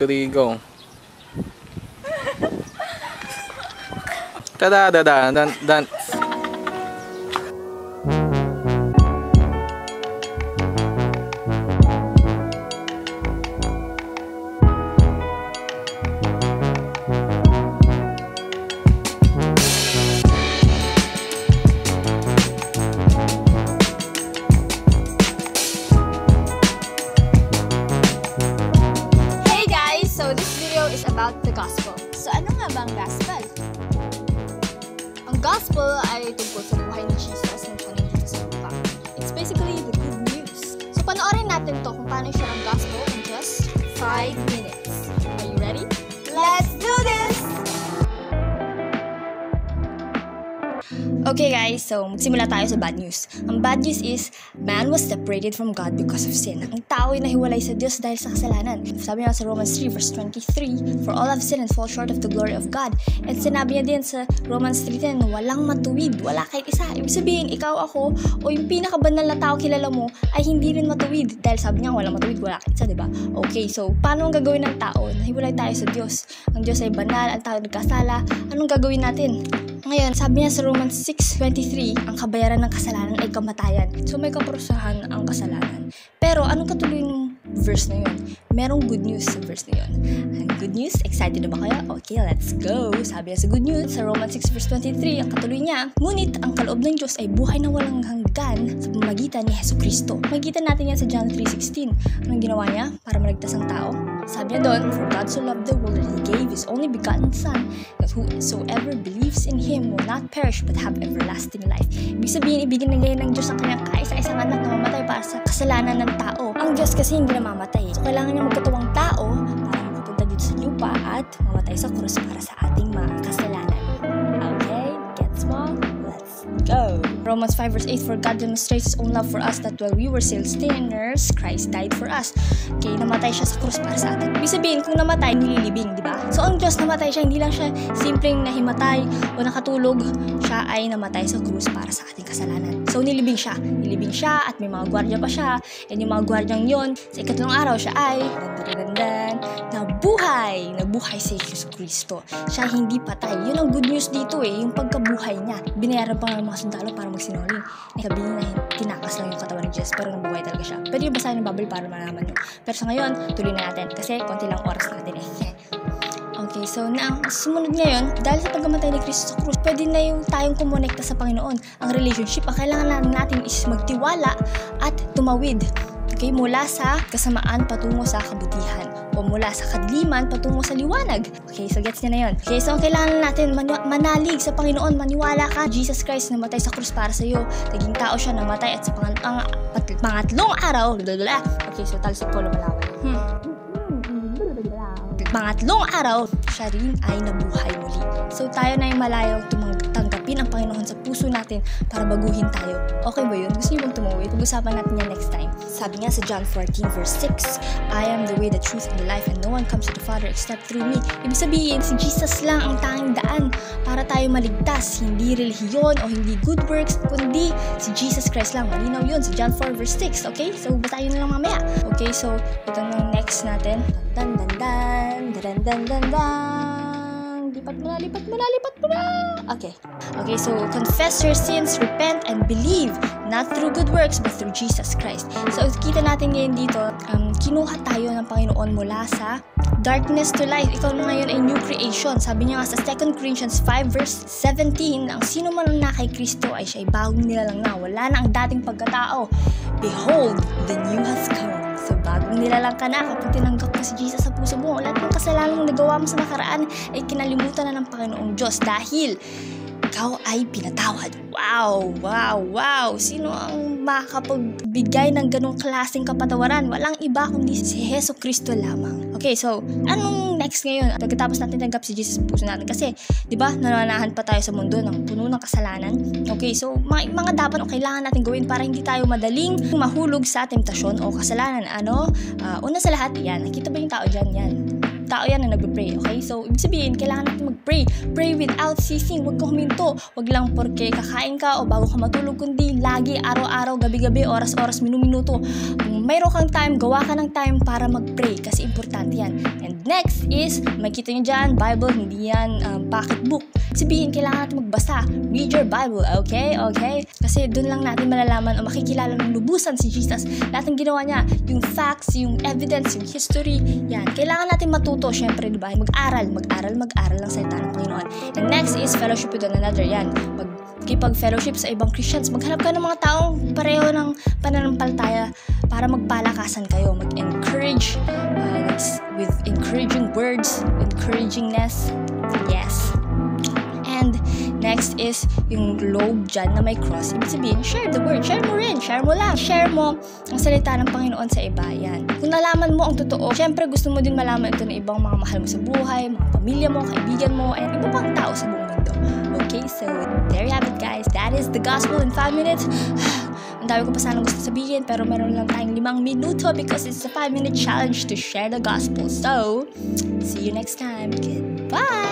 3, go. Tada, dan. About the gospel. So ano nga ba ang gospel? Ang gospel ay tungkol sa buhay ni Jesus na siya nandito sa lupa. It's basically the good news. So panoorin natin to kung paano siya ang gospel in just 5 minutes. Are you ready? Let's do this! Okay guys, so magsimula tayo sa bad news. Ang bad news is, man was separated from God because of sin. Ang tao ay nahiwalay sa Diyos dahil sa kasalanan. Sabi nga sa Romans 3 verse 23, for all have sinned and fall short of the glory of God. And sinabi niya din sa Romans 3:10, walang matuwid, wala kahit isa. Ibig sabihin, ikaw, ako, o yung pinakabanal na tao kilala mo ay hindi rin matuwid. Dahil sabi niya, walang matuwid, wala kahit isa, diba? Okay, so paano ang gagawin ng tao? Nahiwalay tayo sa Diyos. Ang Diyos ay banal, ang tao nagkasala. Anong gagawin natin? Ngayon, sabi niya sa Romans 6:23, ang kabayaran ng kasalanan ay kamatayan. So may kaparusahan ang kasalanan. Pero anong katuloy ng verse na yun? Merong good news sa verse na yun. Ang good news, excited na ba kayo? Okay, let's go! Sabi niya sa good news, sa Romans 6:23, ang katuloy niya, ngunit ang kaloob ng Diyos ay buhay na walang hanggan sa pamamagitan ni Jesucristo. Magitan natin yan sa John 3:16. Anong ginawa niya para maligtas ang tao? Sabi niya doon, for God so loved the world that He gave His only begotten Son, that whosoever believes in Him will not perish but have everlasting life. Ibig sabihin, ibigin na ng Diyos ang kanyang kaisa-isang anak na mamatay para sa kasalanan ng tao. Ang Diyos kasi hindi namamatay. So, kailangan niya magkatawang tao para makapunta dito sa lupa at mamatay sa krus para sa ating mga kasalanan. Okay? Gets mo? Let's go! Romans 5 verse 8, for God demonstrates His own love for us that while we were still sinners, Christ died for us. Okay, namatay siya sa krus para sa atin. Ibig sabihin, kung namatay, nililibing, di ba? So, ang Diyos namatay siya, hindi lang siya simpleng nahimatay o nakatulog. Siya ay namatay sa krus para sa ating kasalanan. So, nilibing siya. Nilibing siya at may mga gwardiya pa siya. And yung mga gwardyang yon, sa ikatlong araw, siya ay nabuhay. Nabuhay si Jesus Cristo. Siya hindi patay. Yun ang good news dito eh, yung pagkabuhay niya. Binayaran pa ng mga sundalo para magsinungaling. Sabihin na tinakas lang yung katawan ni Jesus, pero nabuhay talaga siya. Pwede yung basahin ng Bible para malaman nyo. Pero sa ngayon, tuloy na natin kasi konti lang oras natin eh. Okay, so na sumunod ngayon, dahil sa pagkamatay ni Cristo sa krus, pwede na yung tayong kumonekta sa Panginoon. Ang relationship, ang kailangan natin is magtiwala at tumawid. Okay, mula sa kasamaan patungo sa kabutihan o mula sa kadliman patungo sa liwanag. Okay, so gets niya na yun. Okay, so ang kailangan natin manalig sa Panginoon, maniwala ka. Jesus Christ namatay sa krus para sa iyo. Naging tao siya, namatay at sa pangatlong araw. Okay, so talsik ko lumalawan. Pangatlong araw, siya rin ay nabuhay muli. So tayo na yung malayong tanggapin ang Panginoon sa puso natin para baguhin tayo. Okay ba yun? Gusto niyo bang tumawid? Pag-usapan natin yan next time. Sabi nga sa John 14 verse 6, I am the way, the truth, and the life, and no one comes to the Father except through me. Ibig sabihin, si Jesus lang ang tanging daan para tayo maligtas. Hindi relihiyon o hindi good works, kundi si Jesus Christ lang. Malinaw yun sa John 4 verse 6. Okay? So, basahin na lang mamaya. Okay, so, ito na next natin. Lipat mo na. Okay, so confess your sins, repent, and believe, not through good works, but through Jesus Christ. So, kita natin ngayon dito, kinuha tayo ng Panginoon mula sa darkness to light. Ikaw na ngayon ay new creation. Sabi niya nga sa 2 Corinthians 5 verse 17, ang sino man na kay Kristo ay siya ay bagong nilalang na. Wala na ang dating pagkatao. Behold, the new has come. So, bagong nilalang ka na kapag tinanggap mo si Jesus sa puso mo. Lahat ng kasalanan mong nagawa mo sa nakaraan ay kinalimutan na ng Panginoong Diyos dahil ikaw ay pinatawad. Wow! Sino ang makapagbigay ng ganong klaseng kapatawaran? Walang iba kundi si Jesu Cristo lamang. Okay, so, anong next ngayon? Pagkatapos natin tanggap si Jesus sa puso natin kasi, di ba, nananahan pa tayo sa mundo ng puno ng kasalanan. Okay, so, mga dapat o kailangan natin gawin para hindi tayo madaling mahulog sa temptasyon o kasalanan. Una sa lahat, yan. Nakita ba yung tao dyan? Yan. tao yan na nagpe-pray, okay? So, ibig sabihin, kailangan natin mag-pray. Pray without ceasing. Huwag kang huminto. Huwag lang porke kakain ka o bago ka matulog, kundi lagi, araw-araw, gabi-gabi, oras-oras, minuminuto. Kung mayroon kang time, gawa ka ng time para mag-pray kasi importante yan. And next is, makikita nyo dyan, Bible, hindi yan pocketbook. Sabihin, kailangan natin magbasa. Read your Bible, okay? Okay? Kasi doon lang natin malalaman o makikilala ng lubusan si Jesus. Lahat ng ginawa niya, yung facts, yung evidence, yung history, yan. Kailangan natin matuto, syempre, di ba? Mag-aral ng salita ng Panginoon. And next is fellowship with one another, yan. Magkipag-fellowship sa ibang Christians. Maghanap ka ng mga taong pareho ng pananampalataya para magpalakasan kayo. Mag-encourage with encouraging words, encouragingness. Yes. And next is yung globe dyan na may cross. Ibig sabihin, share the word. Share mo rin. Share mo lang. Share mo ang salita ng Panginoon sa iba. Yan. Kung nalaman mo ang totoo, syempre gusto mo din malaman ito ng ibang mga mahal mo sa buhay, mga pamilya mo, kaibigan mo, and iba pang tao sa buong mundo. Okay, so there you have it, guys. That is the gospel in 5 minutes. Ang dami ko pa sana gusto sabihin, pero meron lang tayong 5 minuto because it's a 5-minute challenge to share the gospel. So, see you next time. Goodbye!